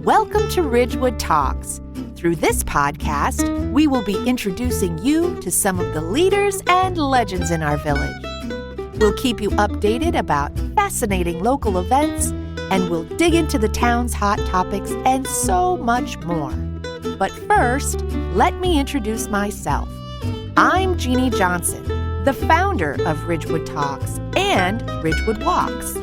Welcome to Ridgewood Talks. Through this podcast, we will be introducing you to some of the leaders and legends in our village. We'll keep you updated about fascinating local events, and we'll dig into the town's hot topics and so much more. But first, let me introduce myself. I'm Jeannie Johnson, the founder of Ridgewood Talks and Ridgewood Walks.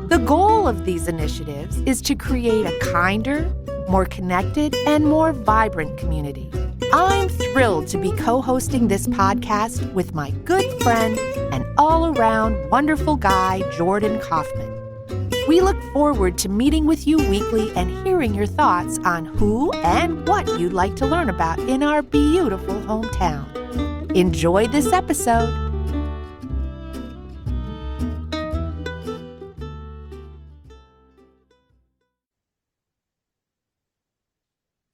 The goal of these initiatives is to create a kinder, more connected, and more vibrant community. I'm thrilled to be co-hosting this podcast with my good friend and all-around wonderful guy, Jordan Kaufman. We look forward to meeting with you weekly and hearing your thoughts on who and what you'd like to learn about in our beautiful hometown. Enjoy this episode.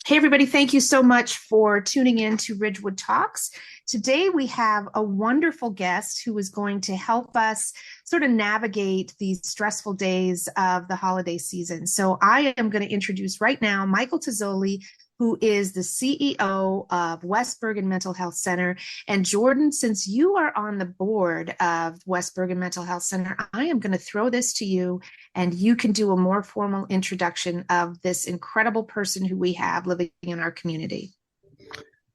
Hey, everybody. Thank you so much for tuning in to Ridgewood Talks. Today, we have a wonderful guest who is going to help us sort of navigate these stressful days of the holiday season. So I am going to introduce right now Michael Tozzoli, who is the CEO of Bergen Mental Health Center. And Jordan, since you are on the board of Bergen Mental Health Center, I am going to throw this to you, and you can do a more formal introduction of this incredible person who we have living in our community.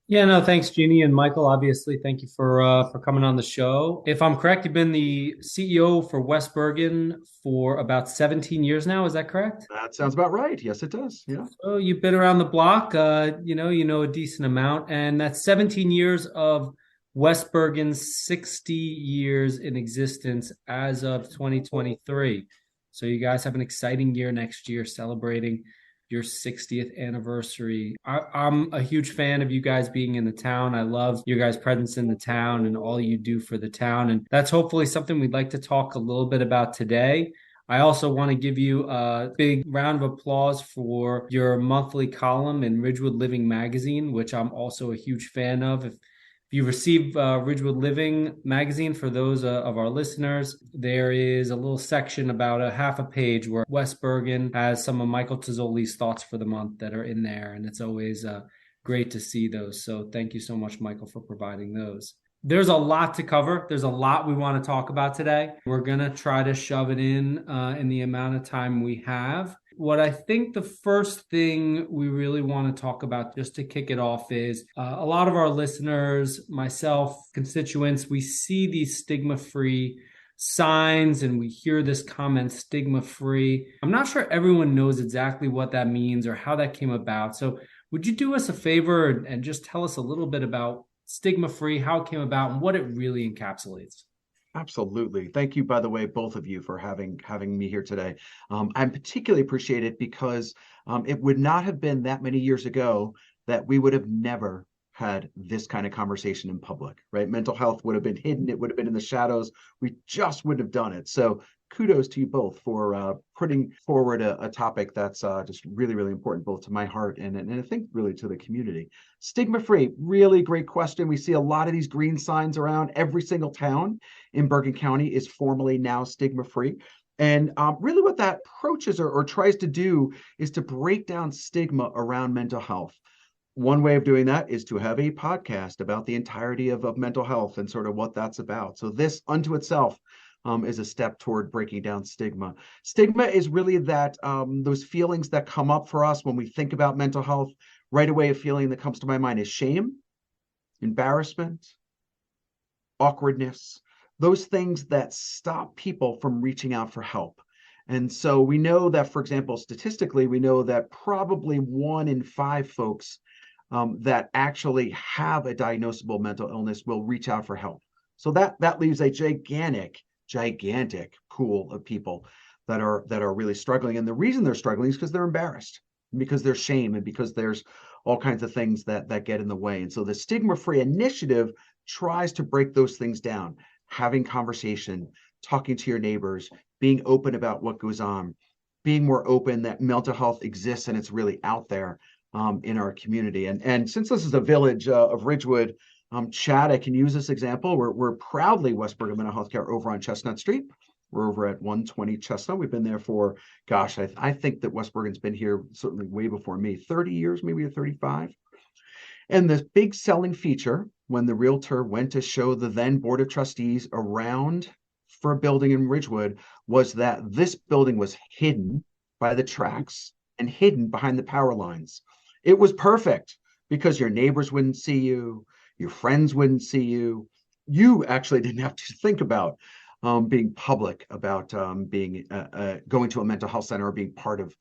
Yeah, no, thanks, Jeannie and Michael. Obviously, thank you for coming on the show. If I'm correct, you've been the CEO for Bergen for about 17 years now. Is that correct? That sounds about right. Yes, it does. Yeah. So you've been around the block. You know a decent amount, and that's 17 years of Bergen's 60 years in existence as of 2023. So you guys have an exciting year next year, celebrating your 60th anniversary. I'm a huge fan of you guys being in the town. I love your guys' presence in the town and all you do for the town. And that's hopefully something we'd like to talk a little bit about today. I also want to give you a big round of applause for your monthly column in Ridgewood Living magazine, which I'm also a huge fan of. If you receive Ridgewood Living magazine, for those of our listeners, there is a little section about a half a page where Bergen has some of Michael Tozzoli's thoughts for the month that are in there. And it's always great to see those. So thank you so much, Michael, for providing those. There's a lot to cover. There's a lot we want to talk about today. We're going to try to shove it in the amount of time we have. What I think the first thing we really want to talk about, just to kick it off, is a lot of our listeners, myself, constituents, we see these stigma-free signs and we hear this comment, stigma-free. I'm not sure everyone knows exactly what that means or how that came about. So would you do us a favor and just tell us a little bit about stigma-free, how it came about, and what it really encapsulates? Absolutely. Thank you, by the way, both of you, for having me here today. I particularly appreciate it because it would not have been that many years ago that we would have never had this kind of conversation in public, right? Mental health would have been hidden. It would have been in the shadows. We just wouldn't have done it. So kudos to you both for putting forward a topic that's just really, really important, both to my heart and I think really to the community. Stigma-free, really great question. We see a lot of these green signs around. Every single town in Bergen County is formally now stigma-free. And really what that approaches or tries to do is to break down stigma around mental health. One way of doing that is to have a podcast about the entirety of mental health and sort of what that's about. So this unto itself is a step toward breaking down stigma. Stigma is really that those feelings that come up for us when we think about mental health. Right away, a feeling that comes to my mind is shame, embarrassment, awkwardness, those things that stop people from reaching out for help. And so we know that, for example, statistically, we know that probably 1 in 5 folks that actually have a diagnosable mental illness will reach out for help. So that leaves a gigantic pool of people that are really struggling. And the reason they're struggling is because they're embarrassed, because there's shame, and because there's all kinds of things that get in the way. And so the Stigma-Free Initiative tries to break those things down, having conversation, talking to your neighbors, being open about what goes on, being more open that mental health exists and it's really out there in our community. And since this is a village of Ridgewood, Chad, I can use this example. We're proudly Bergen Mental Healthcare over on Chestnut Street. We're over at 120 Chestnut. We've been there for, gosh, I think that West Bergen's been here certainly way before me, 30 years, maybe 35. And the big selling feature when the realtor went to show the then board of trustees around for a building in Ridgewood was that this building was hidden by the tracks and hidden behind the power lines. It was perfect because your neighbors wouldn't see you, your friends wouldn't see you. You actually didn't have to think about being public about being going to a mental health center or being part of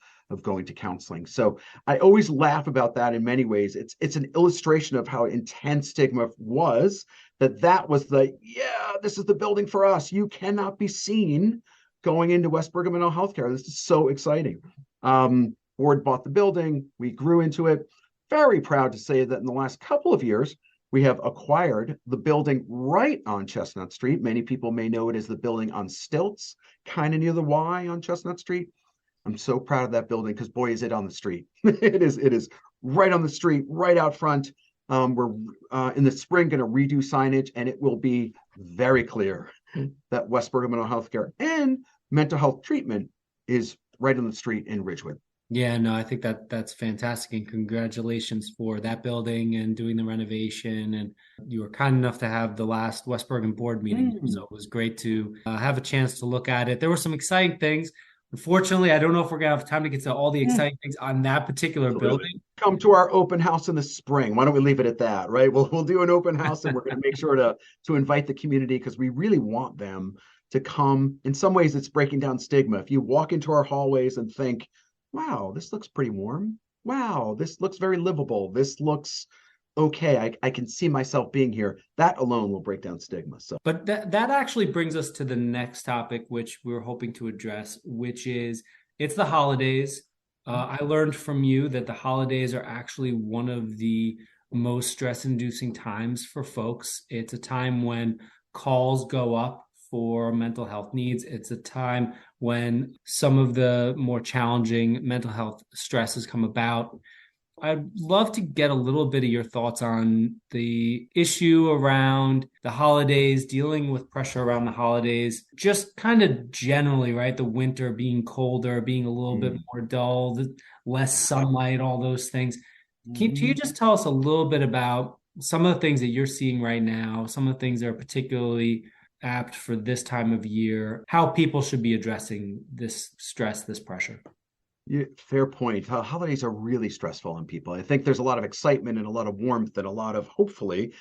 going to counseling. So I always laugh about that in many ways. It's an illustration of how intense stigma was, that was this is the building for us. You cannot be seen going into West Bergen Mental Healthcare. This is so exciting. Board bought the building. We grew into it. Very proud to say that in the last couple of years, we have acquired the building right on Chestnut Street. Many people may know it as the building on stilts, kind of near the Y on Chestnut Street. I'm so proud of that building because boy, is it on the street. It is right on the street, right out front. We're in the spring going to redo signage, and it will be very clear that West Bergen Mental Healthcare and mental health treatment is right on the street in Ridgewood. Yeah, no, I think that's fantastic, and congratulations for that building and doing the renovation. And you were kind enough to have the last West Bergen board meeting, so it was great to have a chance to look at it. There were some exciting things. Unfortunately, I don't know if we're gonna have time to get to all the exciting things on that particular building. Come to our open house in the spring. Why don't we leave it at that, right? We'll do an open house, and we're going to make sure to invite the community because we really want them to come. In some ways, it's breaking down stigma. If you walk into our hallways and think, wow, this looks pretty warm. Wow, this looks very livable. This looks okay. I can see myself being here. That alone will break down stigma. So, but that actually brings us to the next topic, which we're hoping to address, which is it's the holidays. I learned from you that the holidays are actually one of the most stress-inducing times for folks. It's a time when calls go up for mental health needs. It's a time when some of the more challenging mental health stresses come about. I'd love to get a little bit of your thoughts on the issue around the holidays, dealing with pressure around the holidays, just kind of generally, right? The winter being colder, being a little bit more dull, less sunlight, all those things. Can you just tell us a little bit about some of the things that you're seeing right now, some of the things that are particularly apt for this time of year, how people should be addressing this stress, this pressure? Yeah, fair point. Holidays are really stressful on people. I think there's a lot of excitement and a lot of warmth and a lot of hopefully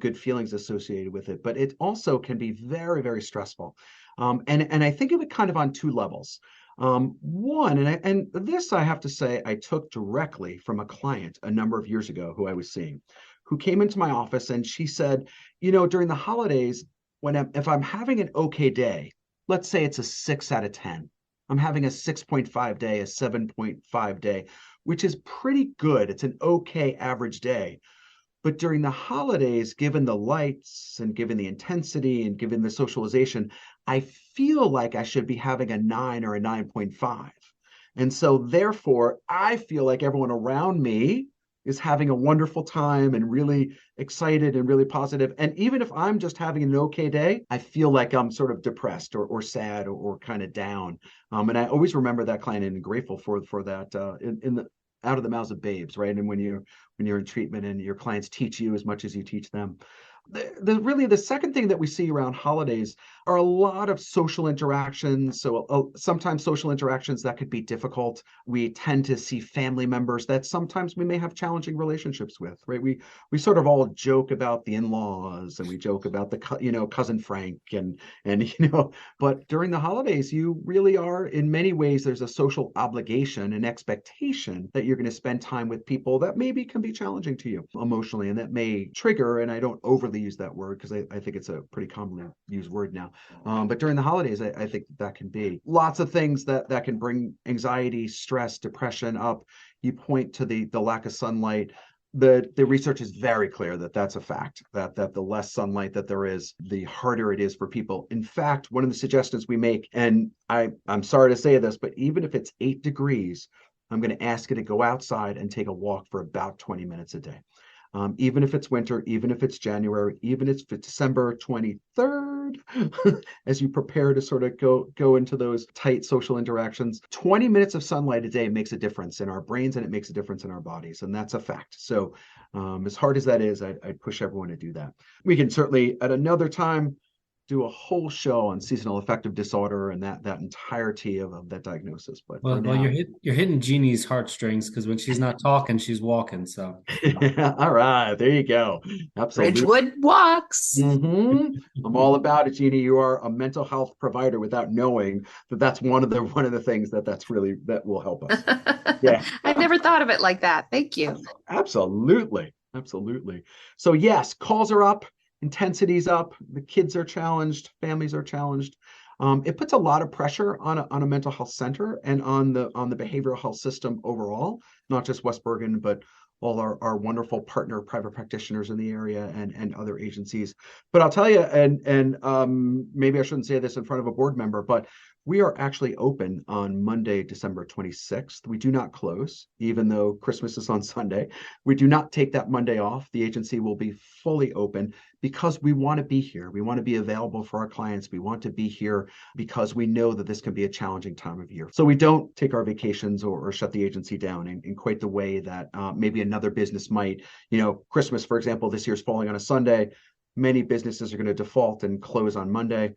good feelings associated with it, but it also can be very, very stressful. And I think of it kind of on two levels. One, and this I have to say I took directly from a client a number of years ago who I was seeing, who came into my office and she said, during the holidays, if I'm having an okay day, let's say it's a 6 out of 10. I'm having a 6.5 day, a 7.5 day, which is pretty good. It's an okay average day. But during the holidays, given the lights and given the intensity and given the socialization, I feel like I should be having a 9 or a 9.5. And so therefore, I feel like everyone around me is having a wonderful time and really excited and really positive. And even if I'm just having an okay day, I feel like I'm sort of depressed or sad or kind of down. And I always remember that client and grateful for that in the out of the mouths of babes, right? And when you're in treatment and your clients teach you as much as you teach them. Really the second thing that we see around holidays are a lot of social interactions. So sometimes social interactions that could be difficult. We tend to see family members that sometimes we may have challenging relationships with, right? We sort of all joke about the in-laws and we joke about the cousin Frank and but during the holidays you really are, in many ways there's a social obligation and expectation that you're going to spend time with people that maybe can be challenging to you emotionally and that may trigger, and I don't overly use that word because I think it's a pretty commonly used word now. But during the holidays, I think that can be lots of things that can bring anxiety, stress, depression up. You point to the lack of sunlight. The research is very clear that that's a fact, that the less sunlight that there is, the harder it is for people. In fact, one of the suggestions we make, and I'm sorry to say this, but even if it's 8 degrees, I'm going to ask you to go outside and take a walk for about 20 minutes a day. even if it's winter, even if it's January, even if it's December 23rd, as you prepare to sort of go into those tight social interactions. 20 minutes of sunlight a day makes a difference in our brains, and it makes a difference in our bodies, and that's a fact. So as hard as that is, I'd push everyone to do that. We can certainly at another time do a whole show on seasonal affective disorder and that entirety of that diagnosis. But for Well, now, you're hitting Jeannie's heartstrings because when she's not talking, she's walking. So all right, there you go. Absolutely. Ridgewood walks. I'm all about it, Jeannie. You are a mental health provider without knowing that that's one of the things that will help us. Yeah. I never thought of it like that. Thank you. Absolutely. So yes, calls are up, intensity's up, the kids are challenged, families are challenged. It puts a lot of pressure on a mental health center and on the behavioral health system overall, not just West Bergen, but all our wonderful partner private practitioners in the area and other agencies. But I'll tell you, and maybe I shouldn't say this in front of a board member, but we are actually open on Monday, December 26th. We do not close, even though Christmas is on Sunday. We do not take that Monday off. The agency will be fully open because we want to be here. We want to be available for our clients. We want to be here because we know that this can be a challenging time of year. So we don't take our vacations or shut the agency down in quite the way that maybe another business might. Christmas, for example, this year is falling on a Sunday. Many businesses are going to default and close on Monday.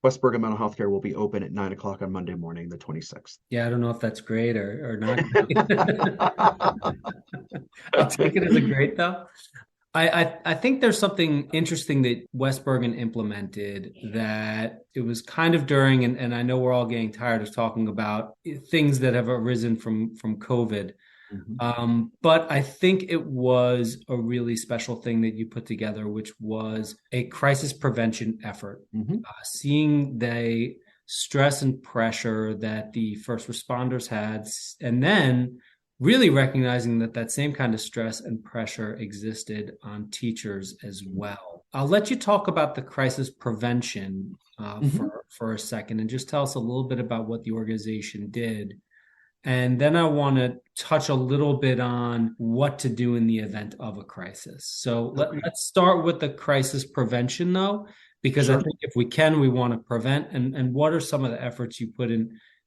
West Bergen Mental Healthcare will be open at 9 o'clock on Monday morning, the 26th. yeah, I don't know if that's great or not. I'll take it as a great though. I think there's something interesting that West Bergen implemented that it was kind of during, and I know we're all getting tired of talking about things that have arisen from COVID. But I think it was a really special thing that you put together, which was a crisis prevention effort. Seeing the stress and pressure that the first responders had, and then really recognizing that same kind of stress and pressure existed on teachers as well. I'll let you talk about the crisis prevention for a second and just tell us a little bit about what the organization did. And then I want to touch a little bit on what to do in the event of a crisis. So let's start with the crisis prevention, though, because I think if we can, we want to prevent. And what are some of the efforts you put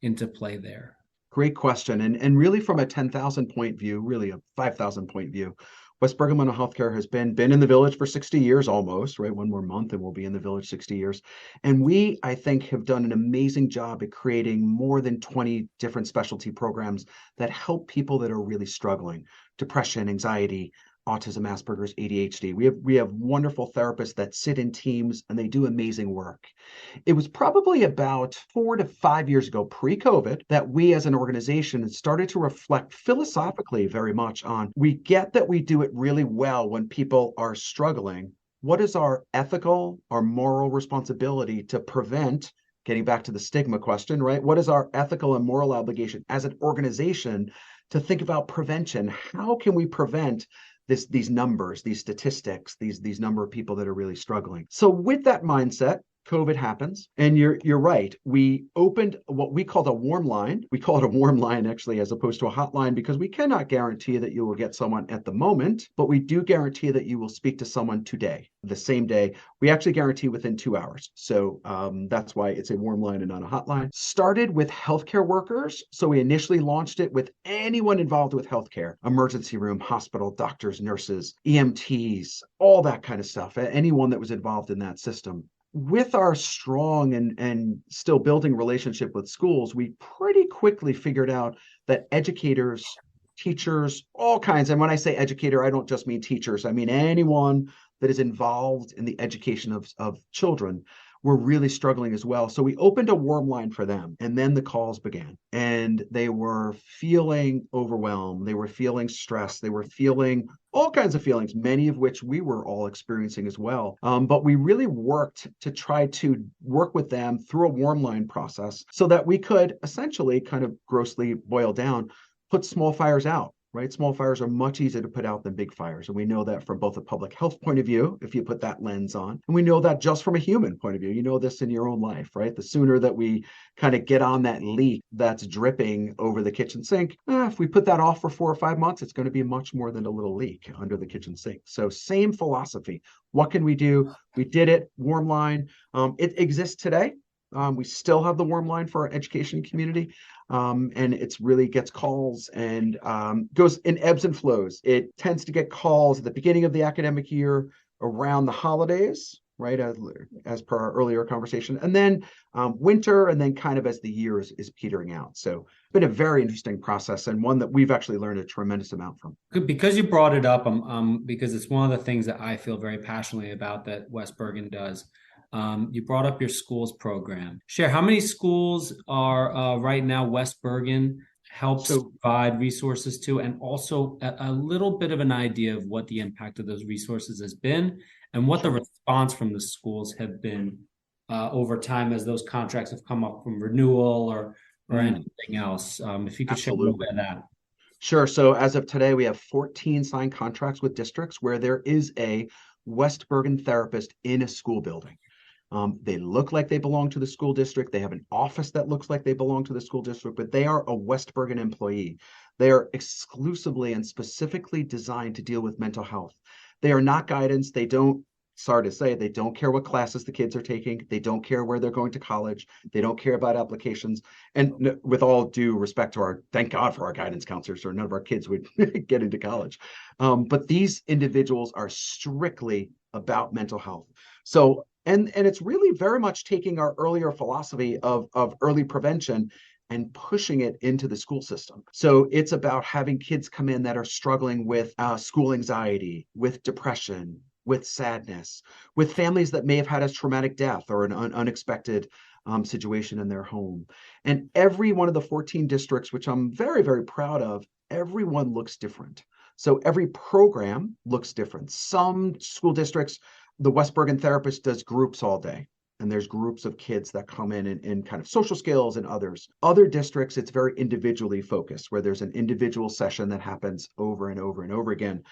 into play there? Great question. And really from a 10,000 point view, really a 5,000 point view, West Bergen Mental Healthcare has been in the village for 60 years almost, right? One more month and we'll be in the village 60 years. And we, I think, have done an amazing job at creating more than 20 different specialty programs that help people that are really struggling. Depression, anxiety, autism, Asperger's, ADHD. We have wonderful therapists that sit in teams and they do amazing work. It was probably about 4 to 5 years ago, pre-COVID, that we as an organization started to reflect philosophically very much on, we get that we do it really well when people are struggling. What is our ethical, our moral responsibility to prevent, getting back to the stigma question, right? What is our ethical and moral obligation as an organization to think about prevention? How can we prevent these numbers, these statistics, these number of people that are really struggling? So with that mindset, COVID happens, and you're right. We opened what we called a warm line. We call it a warm line, actually, as opposed to a hotline, because we cannot guarantee that you will get someone at the moment, but we do guarantee that you will speak to someone today, the same day. We actually guarantee within 2 hours. So that's why it's a warm line and not a hotline. Started with healthcare workers. So we initially launched it with anyone involved with healthcare, emergency room, hospital, doctors, nurses, EMTs, all that kind of stuff, anyone that was involved in that system. With our strong and still building relationship with schools, we pretty quickly figured out that educators, teachers, all kinds, and when I say educator, I don't just mean teachers, I mean anyone that is involved in the education of children, were really struggling as well. So we opened a warm line for them, and then the calls began. And they were feeling overwhelmed. They were feeling stressed. They were feeling all kinds of feelings, many of which we were all experiencing as well. But we really worked to try to work with them through a warm line process so that we could essentially, kind of grossly boil down, put small fires out. right? Small fires are much easier to put out than big fires. And we know that from both a public health point of view, if you put that lens on, and we know that just from a human point of view. You know this in your own life, right? The sooner that we kind of get on that leak that's dripping over the kitchen sink, if we put that off for 4 or 5 months, it's going to be much more than a little leak under the kitchen sink. So same philosophy. What can we do? We did it, warm line. It exists today. We still have the warm line for our education community. And it's really gets calls and goes in ebbs and flows. It tends to get calls at the beginning of the academic year, around the holidays, right, as per our earlier conversation, and then winter, and then kind of as the year is petering out. So it's been a very interesting process, and one that we've actually learned a tremendous amount from. Good, because you brought it up, because it's one of the things that I feel very passionately about that West Bergen does. You brought up your schools program. Share how many schools are right now West Bergen helps provide resources to, and also a little bit of an idea of what the impact of those resources has been and what the response from the schools have been over time as those contracts have come up from renewal or anything else. If you could share a little bit of that. Sure. So as of today, we have 14 signed contracts with districts where there is a West Bergen therapist in a school building. They look like they belong to the school district. They have an office that looks like they belong to the school district, but they are a West Bergen employee. They are exclusively and specifically designed to deal with mental health. They are not guidance. They don't, sorry to say, they don't care what classes the kids are taking. They don't care where they're going to college. They don't care about applications. And with all due respect to thank God for our guidance counselors, or none of our kids would get into college. But these individuals are strictly about mental health. So, and it's really very much taking our earlier philosophy of early prevention and pushing it into the school system. So it's about having kids come in that are struggling with school anxiety, with depression, with sadness, with families that may have had a traumatic death or an unexpected situation in their home. And every one of the 14 districts, which I'm very, very proud of, everyone looks different. So every program looks different. Some school districts, the West Bergen therapist does groups all day, and there's groups of kids that come in kind of social skills, and others. Other districts, it's very individually focused, where there's an individual session that happens over and over and over again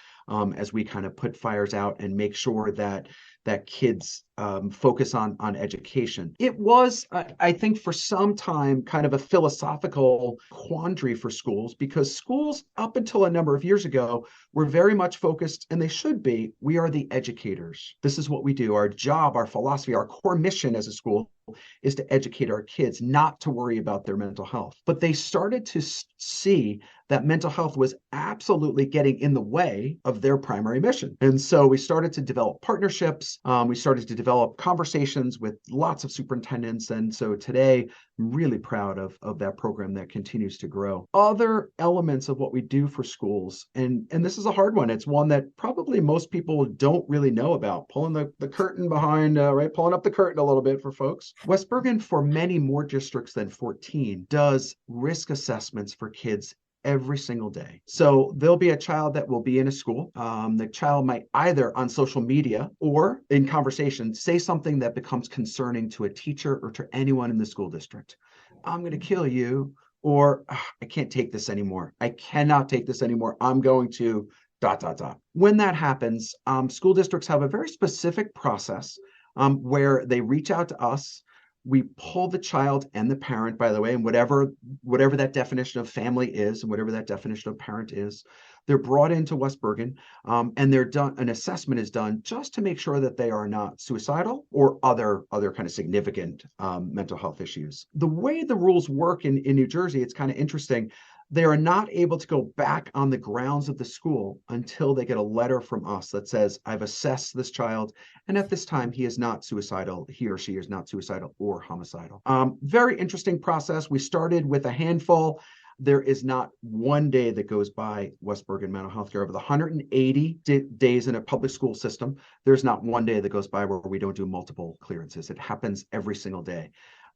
as we kind of put fires out and make sure that kids focus on education. It was, I think, for some time, kind of a philosophical quandary for schools, because schools, up until a number of years ago, were very much focused, and they should be, we are the educators. This is what we do. Our job, our philosophy, our core mission as a school is to educate our kids, not to worry about their mental health. But they started to see that mental health was absolutely getting in the way of their primary mission. And so we started to develop partnerships. We started to develop conversations with lots of superintendents. And so today, I'm really proud of that program that continues to grow. Other elements of what we do for schools, and this is a hard one. It's one that probably most people don't really know about. Pulling the curtain behind, right? Pulling up the curtain a little bit for folks. West Bergen, for many more districts than 14, does risk assessments for kids every single day. So there'll be a child that will be in a school. The child might either on social media or in conversation say something that becomes concerning to a teacher or to anyone in the school district. I'm going to kill you, or I can't take this anymore. I cannot take this anymore. I'm going to ... When that happens, school districts have a very specific process where they reach out to us. We pull the child and the parent, by the way, and whatever that definition of family is, and whatever that definition of parent is, they're brought into West Bergen, and they're done. An assessment is done just to make sure that they are not suicidal or other kind of significant mental health issues. The way the rules work in New Jersey, it's kind of interesting. They are not able to go back on the grounds of the school until they get a letter from us that says, I've assessed this child, and at this time, he is not suicidal. He or she is not suicidal or homicidal. Very interesting process. We started with a handful. There is not one day that goes by West Bergen Mental Healthcare. Over the 180 days in a public school system, there's not one day that goes by where we don't do multiple clearances. It happens every single day.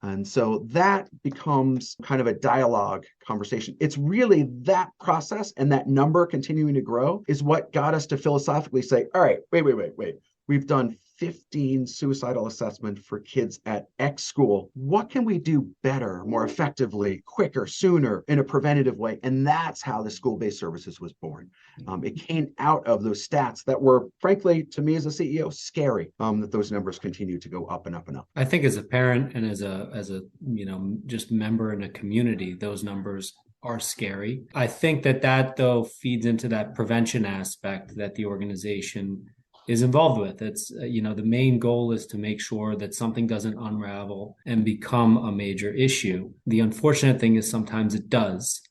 And so that becomes kind of a dialogue conversation. It's really that process and that number continuing to grow is what got us to philosophically say, all right, wait. We've done 15 suicidal assessment for kids at X school. What can we do better, more effectively, quicker, sooner, in a preventative way? And that's how the school-based services was born. It came out of those stats that were, frankly, to me as a CEO, scary, that those numbers continue to go up and up and up. I think as a parent and as a just member in a community, those numbers are scary. I think that though feeds into that prevention aspect that the organization is involved with. It's, the main goal is to make sure that something doesn't unravel and become a major issue. The unfortunate thing is sometimes it does.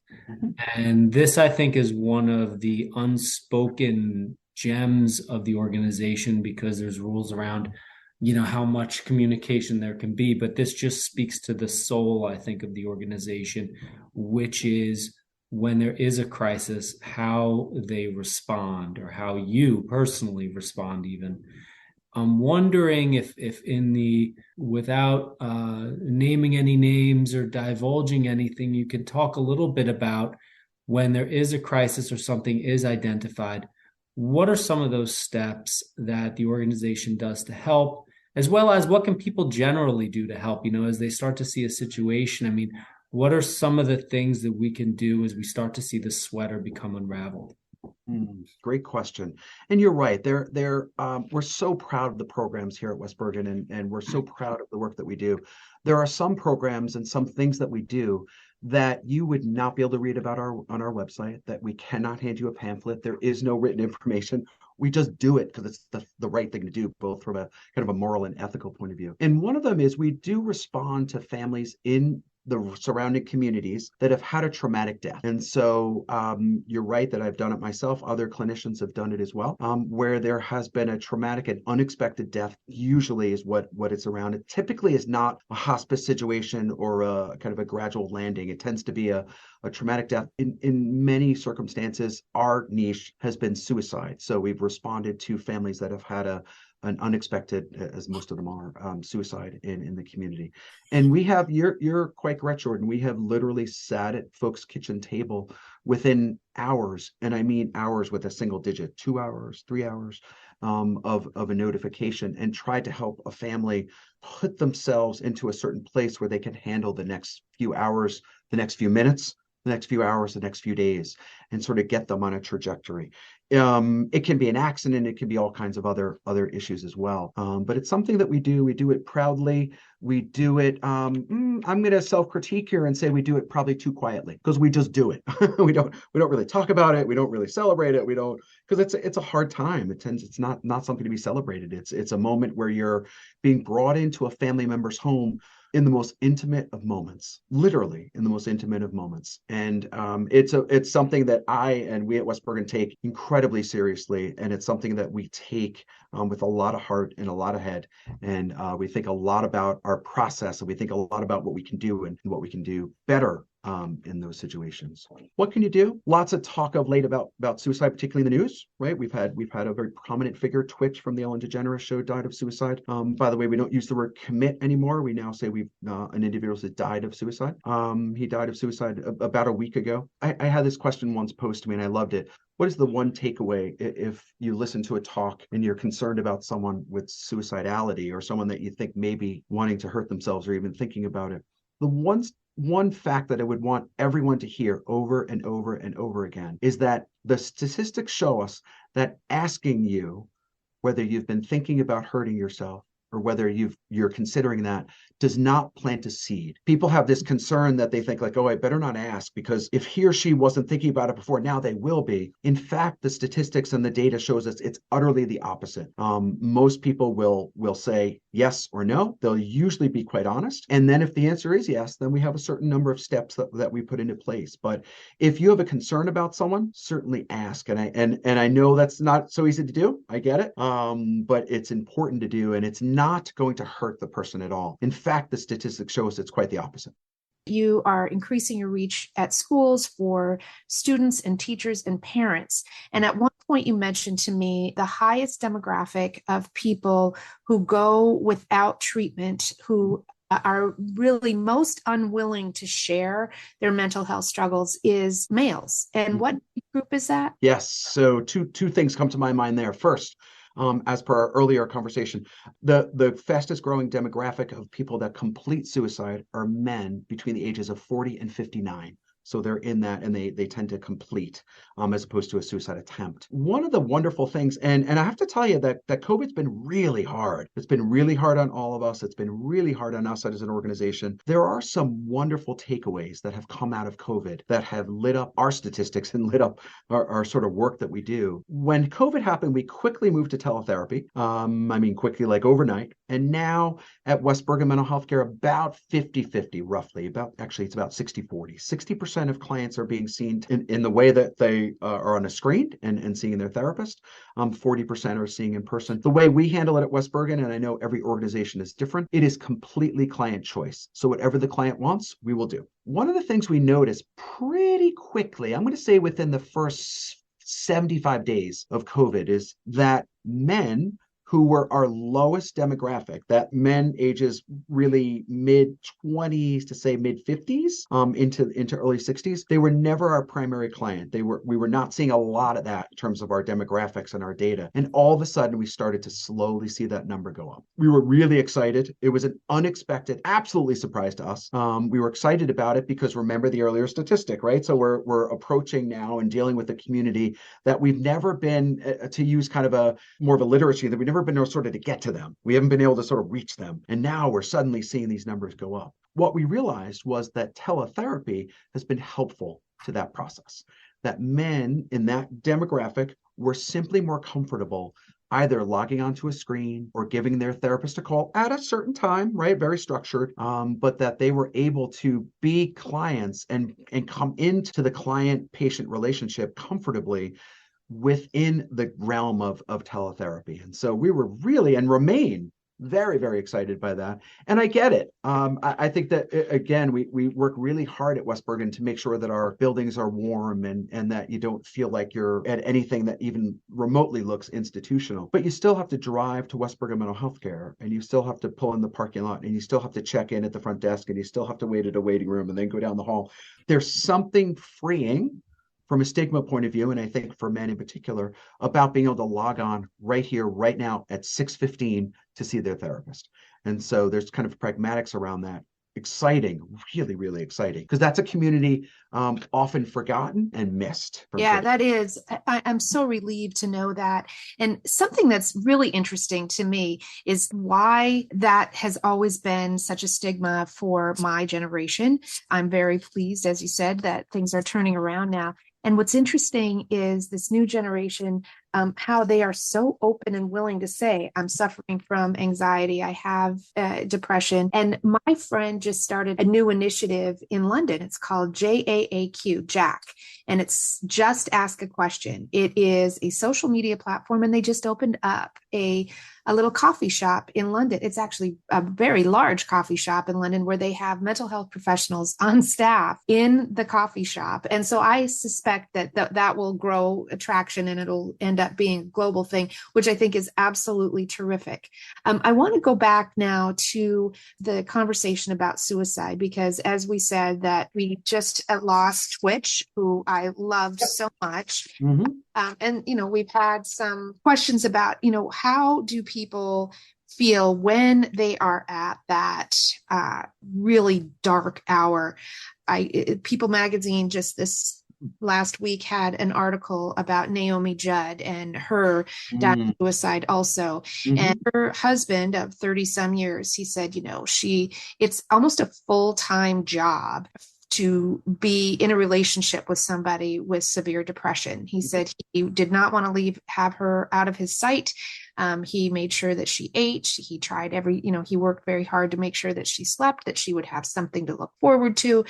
And this, I think, is one of the unspoken gems of the organization, because there's rules around, how much communication there can be. But this just speaks to the soul, I think, of the organization, which is when there is a crisis, how they respond, or how you personally respond even. I'm wondering if without naming any names or divulging anything, you could talk a little bit about when there is a crisis or something is identified, what are some of those steps that the organization does to help, as well as what can people generally do to help, as they start to see a situation? I mean, what are some of the things that we can do as we start to see the sweater become unraveled? Great question. And you're right. We're so proud of the programs here at West Bergen, and we're so proud of the work that we do. There are some programs and some things that we do that you would not be able to read about on our website, that we cannot hand you a pamphlet. There is no written information. We just do it because it's the right thing to do, both from a kind of a moral and ethical point of view. And one of them is we do respond to families in the surrounding communities that have had a traumatic death. And so you're right that I've done it myself. Other clinicians have done it as well, where there has been a traumatic and unexpected death, usually is what it's around. It typically is not a hospice situation or a kind of a gradual landing. It tends to be a traumatic death. In many circumstances, our niche has been suicide. So we've responded to families that have had an unexpected, as most of them are, suicide in the community. And we have, you're quite correct, Jordan, we have literally sat at folks' kitchen table within hours, and I mean hours with a single digit, 2 hours, 3 hours of a notification, and tried to help a family put themselves into a certain place where they can handle the next few hours, the next few minutes, the next few hours, the next few days, and sort of get them on a trajectory. It can be an accident. It can be all kinds of other issues as well. But it's something that we do. We do it proudly. We do it. I'm going to self-critique here and say we do it probably too quietly, because we just do it. we don't really talk about it. We don't really celebrate it. We don't, because it's a hard time. It's not something to be celebrated. It's a moment where you're being brought into a family member's home in the most intimate of moments, literally in the most intimate of moments. And it's something that I and we at West Bergen take incredibly seriously. And it's something that we take with a lot of heart and a lot of head. And we think a lot about our process, and we think a lot about what we can do and what we can do better in those situations. What can you do? Lots of talk of late about suicide, particularly in the news, right? We've had a very prominent figure, Twitch from the Ellen DeGeneres show, died of suicide. By the way, we don't use the word commit anymore. We now say an individual has died of suicide. He died of suicide about a week ago. I had this question once posed to me, and I loved it. What is the one takeaway if you listen to a talk and you're concerned about someone with suicidality, or someone that you think may be wanting to hurt themselves or even thinking about it? The one fact that I would want everyone to hear over and over and over again is that the statistics show us that asking you whether you've been thinking about hurting yourself or whether you're considering that does not plant a seed. People have this concern that they think like, oh, I better not ask, because if he or she wasn't thinking about it before, now they will be. In fact, the statistics and the data shows us it's utterly the opposite. Most people will say yes or no. They'll usually be quite honest. And then if the answer is yes, then we have a certain number of steps that we put into place. But if you have a concern about someone, certainly ask. And I know that's not so easy to do. I get it. But it's important to do, and it's not going to hurt the person at all. In fact, the statistics show us it's quite the opposite. You are increasing your reach at schools for students and teachers and parents. And at one point you mentioned to me the highest demographic of people who go without treatment, who are really most unwilling to share their mental health struggles, is males. And what group is that? Yes. So two things come to my mind there. First, as per our earlier conversation, the fastest growing demographic of people that complete suicide are men between the ages of 40 and 59. So they're in that, and they tend to complete as opposed to a suicide attempt. One of the wonderful things, and I have to tell you that COVID's been really hard. It's been really hard on all of us. It's been really hard on us as an organization. There are some wonderful takeaways that have come out of COVID that have lit up our statistics and lit up our sort of work that we do. When COVID happened, we quickly moved to teletherapy. Quickly, like overnight. And now at West Bergen Mental Healthcare, about 50-50, roughly. It's about 60-40. 60% of clients are being seen in the way that they are on a screen and seeing their therapist. 40% are seeing in person. The way we handle it at West Bergen, and I know every organization is different, it is completely client choice. So whatever the client wants, we will do. One of the things we noticed pretty quickly, I'm going to say within the first 75 days of COVID, is that men who were our lowest demographic, that men ages really mid-20s to say mid-50s into early 60s, they were never our primary client. We were not seeing a lot of that in terms of our demographics and our data. And all of a sudden, we started to slowly see that number go up. We were really excited. It was an unexpected, absolutely surprise to us. We were excited about it because remember the earlier statistic, right? So we're approaching now and dealing with a community that we've never been, to use kind of more of a literacy, that we've never been able sort of to get to them. We haven't been able to sort of reach them. And now we're suddenly seeing these numbers go up. What we realized was that teletherapy has been helpful to that process, that men in that demographic were simply more comfortable either logging onto a screen or giving their therapist a call at a certain time, right? Very structured, but that they were able to be clients and come into the client-patient relationship comfortably within the realm of teletherapy. And so we were really and remain very, very excited by that. And I get it. I think that, again, we work really hard at West Bergen to make sure that our buildings are warm and that you don't feel like you're at anything that even remotely looks institutional. But you still have to drive to West Bergen Mental Healthcare, and you still have to pull in the parking lot, and you still have to check in at the front desk, and you still have to wait at a waiting room and then go down the hall. There's something freeing from a stigma point of view, and I think for men in particular, about being able to log on right here, right now at 6:15 to see their therapist. And so there's kind of pragmatics around that. Exciting, really, really exciting, because that's a community often forgotten and missed. Yeah, that is. I'm so relieved to know that. And something that's really interesting to me is why that has always been such a stigma for my generation. I'm very pleased, as you said, that things are turning around now. And what's interesting is this new generation, how they are so open and willing to say, I'm suffering from anxiety, I have depression. And my friend just started a new initiative in London. It's called JAAQ, Jack, and it's Just Ask a Question. It is a social media platform, and they just opened up a little coffee shop in London. It's actually a very large coffee shop in London where they have mental health professionals on staff in the coffee shop. And so I suspect that will grow attraction and it'll end up being a global thing, which I think is absolutely terrific. I want to go back now to the conversation about suicide, because as we said that we just lost Twitch, who I loved so much. Mm-hmm. And, we've had some questions about, how do people feel when they are at that really dark hour? People Magazine just this last week had an article about Naomi Judd and her dad suicide also. Mm-hmm. And her husband of 30 some years, he said, it's almost a full-time job to be in a relationship with somebody with severe depression. He said he did not want to have her out of his sight. He made sure that she ate. He tried he worked very hard to make sure that she slept, that she would have something to look forward to.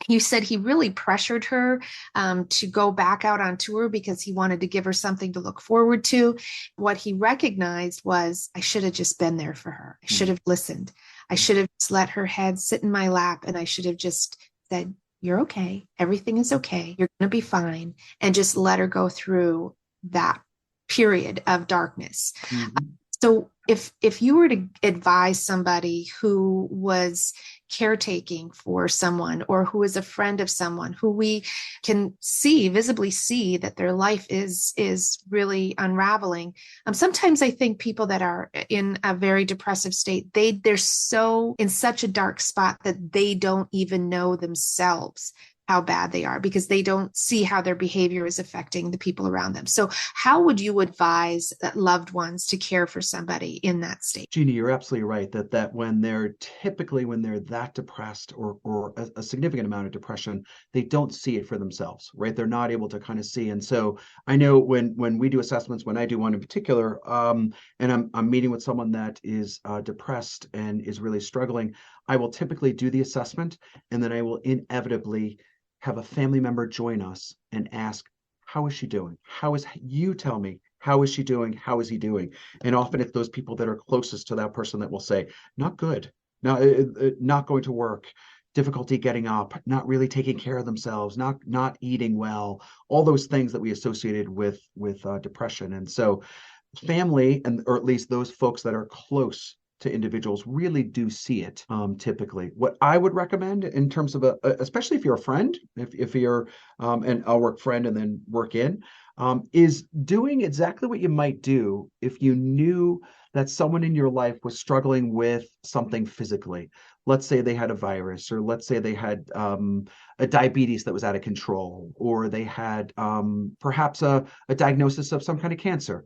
He said he really pressured her to go back out on tour because he wanted to give her something to look forward to. What he recognized was, I should have just been there for her. I should have listened. I should have just let her head sit in my lap, and I should have just said, you're okay. Everything is okay. You're going to be fine. And just let her go through that period of darkness. Mm-hmm. So if you were to advise somebody who was caretaking for someone, or who is a friend of someone who we can visibly see that their life is really unraveling. Sometimes I think people that are in a very depressive state, they're so in such a dark spot that they don't even know themselves how bad they are, because they don't see how their behavior is affecting the people around them. So how would you advise loved ones to care for somebody in that state? Jeannie, you're absolutely right that when they're that depressed, or a significant amount of depression, they don't see it for themselves, right? They're not able to kind of see. And so I know when we do assessments, when I do one in particular, and I'm meeting with someone that is depressed and is really struggling, I will typically do the assessment, and then I will inevitably have a family member join us and ask, how is she doing? You tell me, how is she doing? How is he doing? And often it's those people that are closest to that person that will say, not good, not going to work, difficulty getting up, not really taking care of themselves, not eating well, all those things that we associated with depression. And so family, or at least those folks that are close to individuals, really do see it typically. What I would recommend in terms of especially if you're a friend, if you're and I'll work friend and then work in, is doing exactly what you might do if you knew that someone in your life was struggling with something physically. Let's say they had a virus, or let's say they had a diabetes that was out of control, or they had perhaps a diagnosis of some kind of cancer.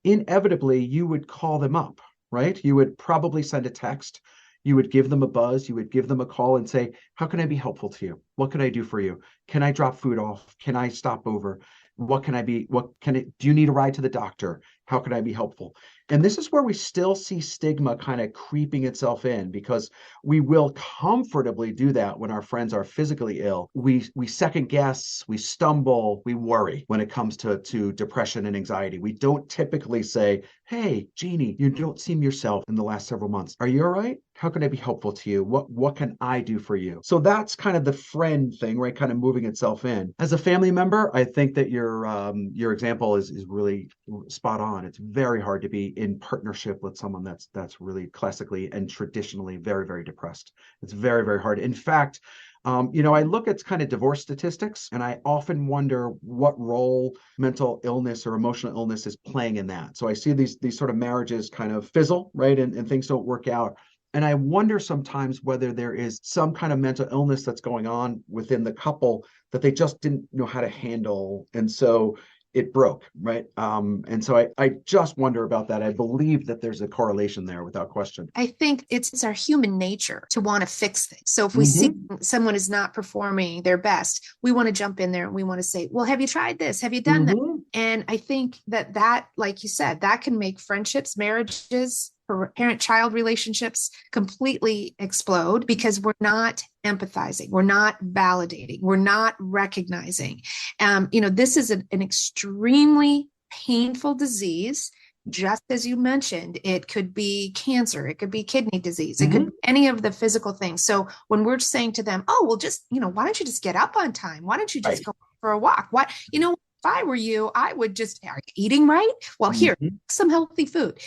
Inevitably, you would call them up, right? You would probably send a text. You would give them a buzz. You would give them a call and say, how can I be helpful to you? What can I do for you? Can I drop food off? Can I stop over? Do you need a ride to the doctor? How can I be helpful? And this is where we still see stigma kind of creeping itself in, because we will comfortably do that when our friends are physically ill. We second guess, we stumble, we worry when it comes to depression and anxiety. We don't typically say, hey, Jeannie, you don't seem yourself in the last several months. Are you all right? How can I be helpful to you? What can I do for you? So that's kind of the friend thing, right? Kind of moving itself in. As a family member, I think that your example is really spot on. It's very hard to be in partnership with someone that's really classically and traditionally very, very depressed. It's very, very hard. In fact, I look at kind of divorce statistics, and I often wonder what role mental illness or emotional illness is playing in that. So I see these sort of marriages kind of fizzle, right? And things don't work out. And I wonder sometimes whether there is some kind of mental illness that's going on within the couple that they just didn't know how to handle. And so it broke, right? And so I just wonder about that. I believe that there's a correlation there without question. I think it's our human nature to want to fix things. So if we see someone is not performing their best, we want to jump in there and we want to say, well, have you tried this? Have you done that? And I think that, like you said, that can make friendships, marriages, parent-child relationships completely explode, because we're not empathizing, we're not validating, we're not recognizing. This is an extremely painful disease. Just as you mentioned, it could be cancer, it could be kidney disease, it could be any of the physical things. So when we're saying to them, oh, well, just, why don't you just get up on time? Why don't you just go for a walk? If I were you, I would just, are you eating right? Well, here, some healthy food,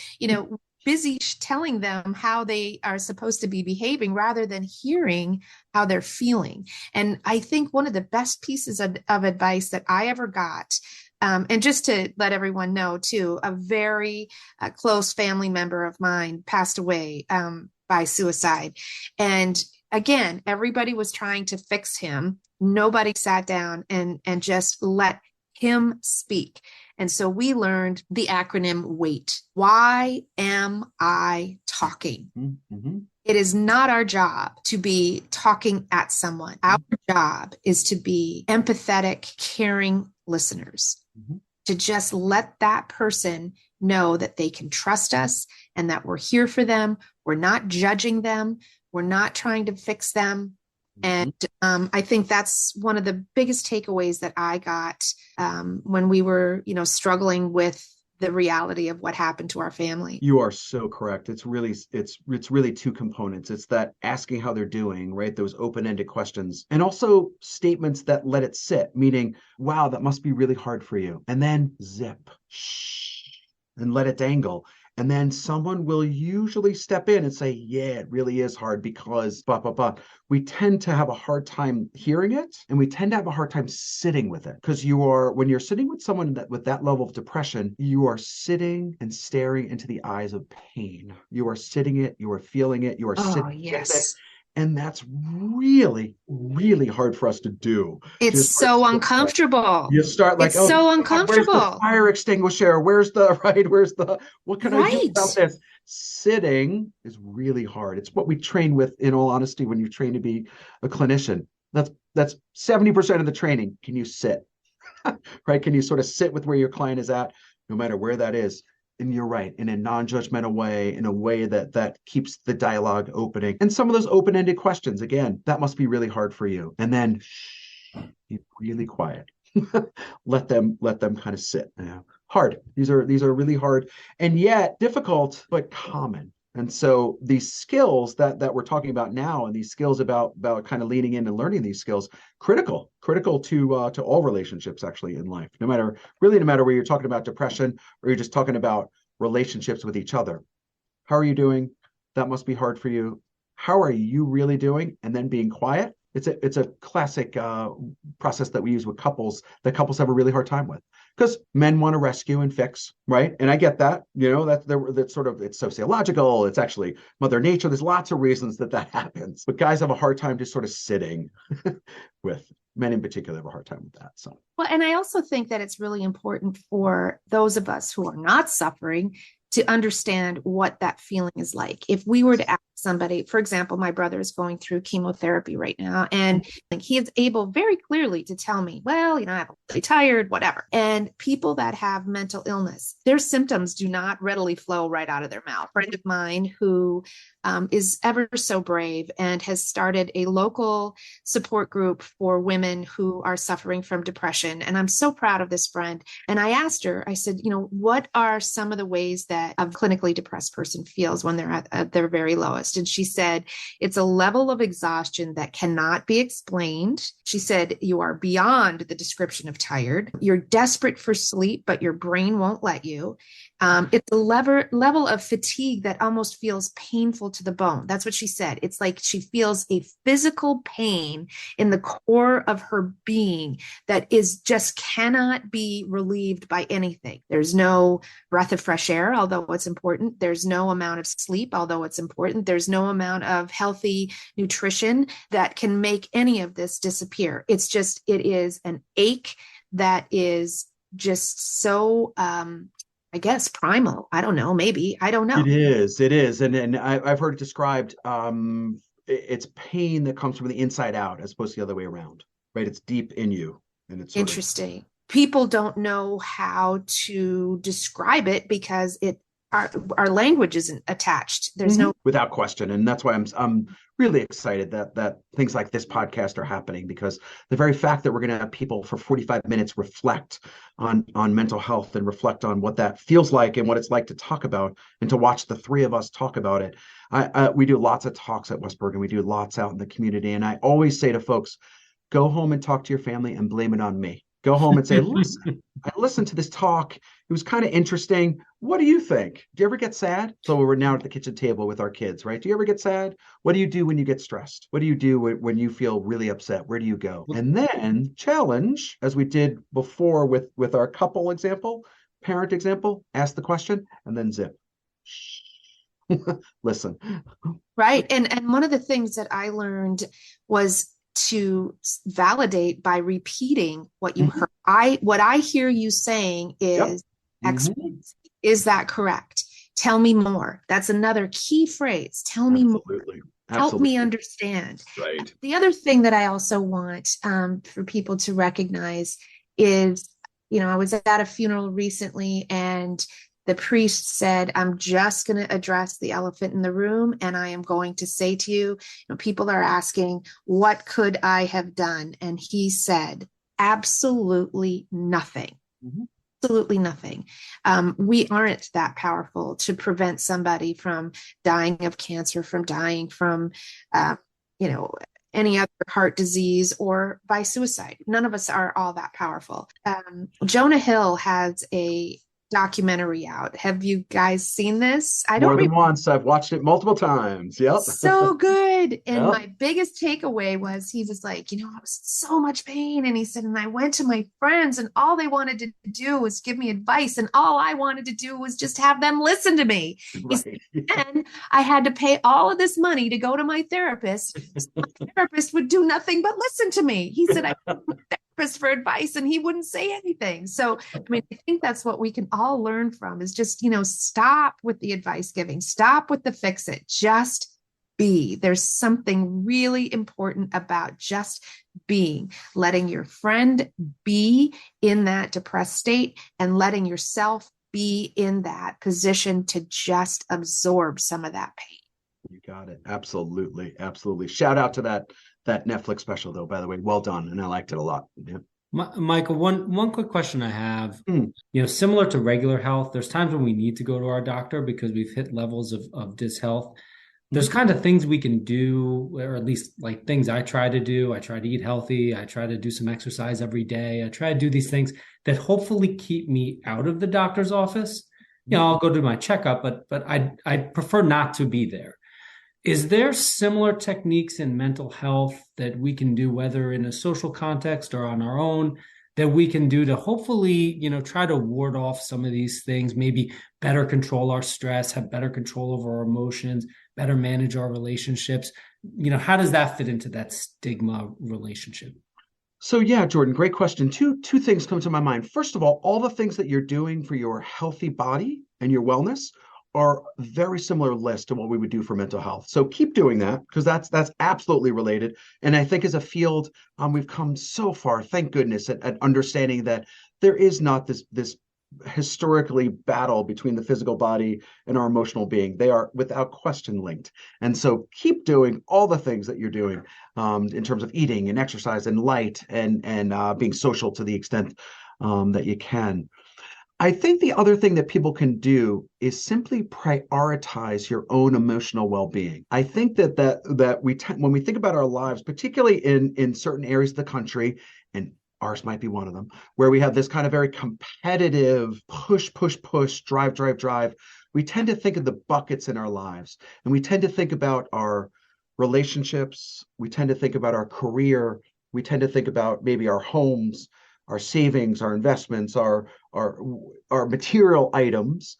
busy telling them how they are supposed to be behaving rather than hearing how they're feeling. And I think one of the best pieces of advice that I ever got, and just to let everyone know too, a very close family member of mine passed away by suicide. And again, everybody was trying to fix him. Nobody sat down and just let him speak. And so we learned the acronym WAIT. Why am I talking? It is not our job to be talking at someone. Our job is to be empathetic, caring listeners, to just let that person know that they can trust us and that we're here for them. We're not judging them. We're not trying to fix them. And I think that's one of the biggest takeaways that I got when we were, struggling with the reality of what happened to our family. You are so correct. It's really two components. It's that asking how they're doing, right? Those open-ended questions, and also statements that let it sit, meaning, wow, that must be really hard for you. And then zip, shh, and let it dangle. And then someone will usually step in and say, yeah, it really is hard because blah, blah, blah. We tend to have a hard time hearing it, and we tend to have a hard time sitting with it, because when you're sitting with someone with that level of depression, you are sitting and staring into the eyes of pain. You are sitting it, you are feeling it, you are Oh, sitting with it. yes. And that's really, really hard for us to do. It's so uncomfortable. You start like, It's oh, so God, where's the uncomfortable. fire extinguisher? What can I do Right. about this? Sitting is really hard. It's what we train with, in all honesty, when you train to be a clinician. That's 70% of the training. Can you sit? Right? Can you sort of sit with where your client is at, no matter where that is? And you're right, in a non-judgmental way, in a way that keeps the dialogue opening. And some of those open-ended questions, again, that must be really hard for you. And then be really quiet. let them kind of sit. Hard. These are really hard and yet difficult, but common. And so these skills that we're talking about now, and these skills about kind of leaning in and learning these skills, critical to all relationships actually in life, no matter where you're talking about depression or you're just talking about relationships with each other. How are you doing? That must be hard for you. How are you really doing? And then being quiet. It's a classic process that we use with couples that couples have a really hard time with, because men want to rescue and fix, right? And I get that, that's sort of, it's sociological, it's actually Mother Nature. There's lots of reasons that happens, but guys have a hard time just sort of sitting with. Men in particular have a hard time with that. So, well, and I also think that it's really important for those of us who are not suffering to understand what that feeling is like. If we were to ask somebody, for example, my brother is going through chemotherapy right now, and he is able very clearly to tell me, well, I'm really tired, whatever. And people that have mental illness, their symptoms do not readily flow right out of their mouth. A friend of mine who is ever so brave and has started a local support group for women who are suffering from depression. And I'm so proud of this friend. And I asked her, I said, what are some of the ways that a clinically depressed person feels when they're at their very lowest? And she said, it's a level of exhaustion that cannot be explained. She said, you are beyond the description of tired. You're desperate for sleep, but your brain won't let you. It's a level of fatigue that almost feels painful to the bone. That's what she said. It's like she feels a physical pain in the core of her being that just cannot be relieved by anything. There's no breath of fresh air, although it's important. There's no amount of sleep, although it's important. There's no amount of healthy nutrition that can make any of this disappear. It is an ache that is just so, I guess, primal. I don't know. Maybe. I don't know. It is. And I've heard it described, it's pain that comes from the inside out as opposed to the other way around, right? It's deep in you. And it's interesting. People don't know how to describe it because our language isn't attached. There's no, without question. And that's why I'm really excited that things like this podcast are happening, because the very fact that we're going to have people for 45 minutes reflect on mental health and reflect on what that feels like and what it's like to talk about and to watch the three of us talk about it. We do lots of talks at West Bergen. We do lots out in the community. And I always say to folks, go home and talk to your family and blame it on me. Go home and say, listen, I listened to this talk. It was kind of interesting. What do you think? Do you ever get sad? So we're now at the kitchen table with our kids, right? Do you ever get sad? What do you do when you get stressed? What do you do when you feel really upset? Where do you go? And then challenge, as we did before with our couple example, parent example, ask the question and then zip. Listen. right. And one of the things that I learned was to validate by repeating what you heard. What I hear you saying is, is that correct? Tell me more. That's another key phrase. Tell me more. Help me understand. Right. The other thing that I also want for people to recognize is, I was at a funeral recently and the priest said, I'm just going to address the elephant in the room. And I am going to say to you, people are asking, what could I have done? And he said, absolutely nothing. Absolutely nothing. We aren't that powerful to prevent somebody from dying of cancer, from dying from, any other heart disease or by suicide. None of us are all that powerful. Jonah Hill has a documentary out. Have you guys seen this? I don't More than remember. once. I've watched it multiple times. Yep. So good. And Yep. my biggest takeaway was he was like, I was in so much pain. And he said, and I went to my friends and all they wanted to do was give me advice. And all I wanted to do was just have them listen to me. He said, and I had to pay all of this money to go to my therapist. So my therapist would do nothing but listen to me. He said, I went to my therapist for advice and he wouldn't say anything. So, I think that's what we can all learn from is just, stop with the advice giving, stop with the fix it, just be. There's something really important about just being, letting your friend be in that depressed state and letting yourself be in that position to just absorb some of that pain. You got it. Absolutely. Absolutely. Shout out to that Netflix special, though, by the way. Well done. And I liked it a lot. Yeah. Michael, one quick question I have, similar to regular health, there's times when we need to go to our doctor because we've hit levels of dishealth. There's kind of things we can do, or at least like things I try to do. I try to eat healthy. I try to do some exercise every day. I try to do these things that hopefully keep me out of the doctor's office. I'll go do my checkup, but I prefer not to be there. Is there similar techniques in mental health that we can do, whether in a social context or on our own, that we can do to hopefully, try to ward off some of these things, maybe better control our stress, have better control over our emotions, better manage our relationships? How does that fit into that stigma relationship? So yeah, Jordan, great question. Two things come to my mind. First of all the things that you're doing for your healthy body and your wellness are very similar list to what we would do for mental health. So keep doing that because that's absolutely related. And I think as a field, we've come so far, thank goodness, at understanding that there is not this historically battle between the physical body and our emotional being. They are without question linked. And so keep doing all the things that you're doing in terms of eating and exercise and light and being social to the extent that you can. I think the other thing that people can do is simply prioritize your own emotional well-being. I think that when we think about our lives, particularly in certain areas of the country, and ours might be one of them, where we have this kind of very competitive push, drive, we tend to think of the buckets in our lives, and we tend to think about our relationships, we tend to think about our career, we tend to think about maybe our homes, our savings, our investments, our material items.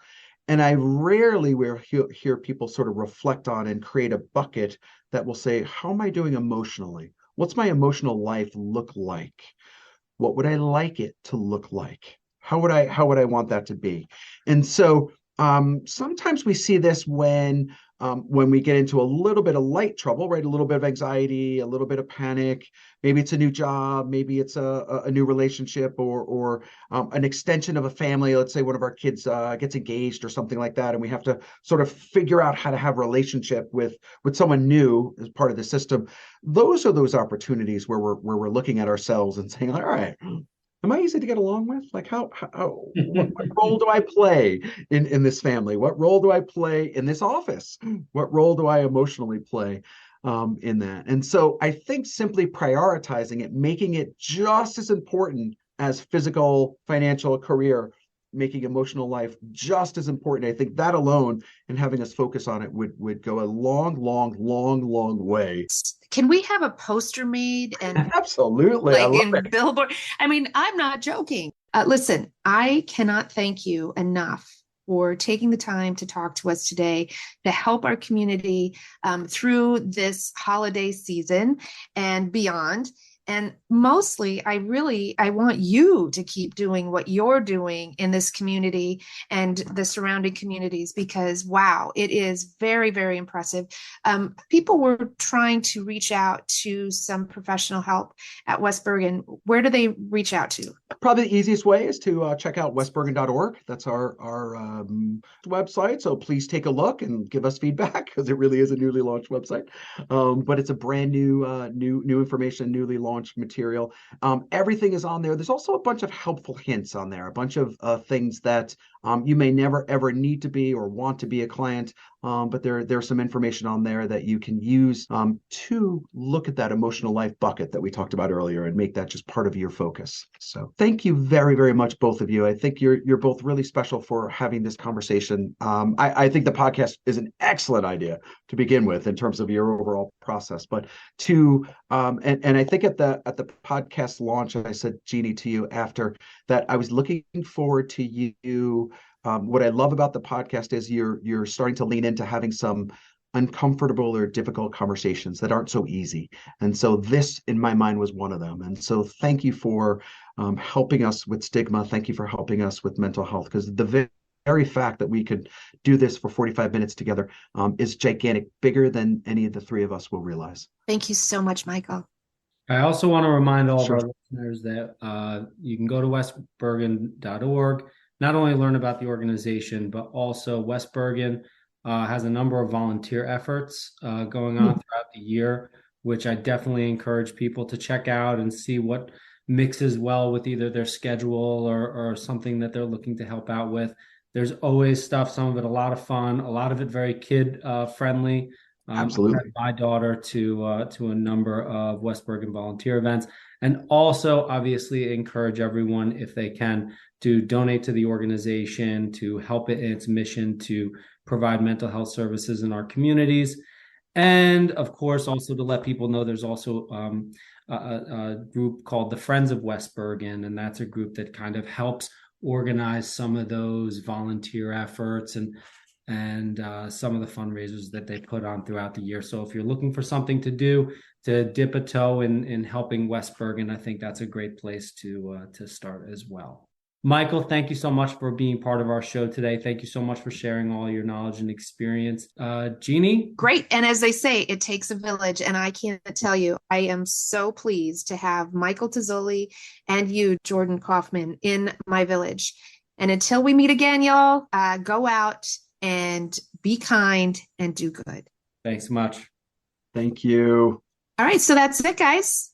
And I rarely will hear people sort of reflect on and create a bucket that will say, how am I doing emotionally? What's my emotional life look like? What would I like it to look like? How would I want that to be? And so sometimes we see this when we get into a little bit of light trouble, right? A little bit of anxiety, a little bit of panic. Maybe it's a new job, maybe it's a new relationship, or an extension of a family. Let's say one of our kids gets engaged or something like that, and we have to sort of figure out how to have a relationship with someone new as part of the system. Those are those opportunities where we're looking at ourselves and saying, all right, am I easy to get along with? Like what role do I play in this family? What role do I play in this office? What role do I emotionally play in that? And so I think simply prioritizing it, making it just as important as physical, financial, career, making emotional life just as important. I think that alone and having us focus on it would go a long way. Can we have a poster made and absolutely like in billboard? I mean, I'm not joking. Listen, I cannot thank you enough for taking the time to talk to us today to help our community through this holiday season and beyond. And mostly, I want you to keep doing what you're doing in this community and the surrounding communities, because, wow, it is very, very impressive. People were trying to reach out to some professional help at West Bergen. Where do they reach out to? Probably the easiest way is to check out westbergen.org. That's our website. So please take a look and give us feedback because it really is a newly launched website. But it's a brand new information, newly launched material. Everything is on there. There's also a bunch of helpful hints on there, a bunch of things that You may never ever need to be or want to be a client, but there's some information on there that you can use to look at that emotional life bucket that we talked about earlier and make that just part of your focus. So thank you very, very much, both of you. I think you're both really special for having this conversation. I think the podcast is an excellent idea to begin with in terms of your overall process, but and I think at the podcast launch, I said, Jeannie, to you after that, I was looking forward to you. What I love about the podcast is you're starting to lean into having some uncomfortable or difficult conversations that aren't so easy. And so this, in my mind, was one of them. And so thank you for helping us with stigma. Thank you for helping us with mental health, because the very fact that we could do this for 45 minutes together is gigantic, bigger than any of the three of us will realize. Thank you so much, Michael. I also want to remind all Sure. of our listeners that you can go to westbergen.org, not only learn about the organization, but also West Bergen has a number of volunteer efforts going on throughout the year, which I definitely encourage people to check out and see what mixes well with either their schedule or something that they're looking to help out with. There's always stuff, some of it a lot of fun, a lot of it very kid friendly. Absolutely. I had my daughter to a number of West Bergen volunteer events, and also obviously encourage everyone, if they can, to donate to the organization, to help it in its mission to provide mental health services in our communities. And of course, also to let people know there's also a group called the Friends of West Bergen, and that's a group that kind of helps organize some of those volunteer efforts and some of the fundraisers that they put on throughout the year. So if you're looking for something to do to dip a toe in helping West Bergen, I think that's a great place to start as well. Michael, thank you so much for being part of our show today. Thank you so much for sharing all your knowledge and experience. Jeannie? Great. And as they say, it takes a village. And I can't tell you, I am so pleased to have Michael Tozzoli and you, Jordan Kaufman, in my village. And until we meet again, y'all, go out and be kind and do good. Thanks so much. Thank you. All right. So that's it, guys.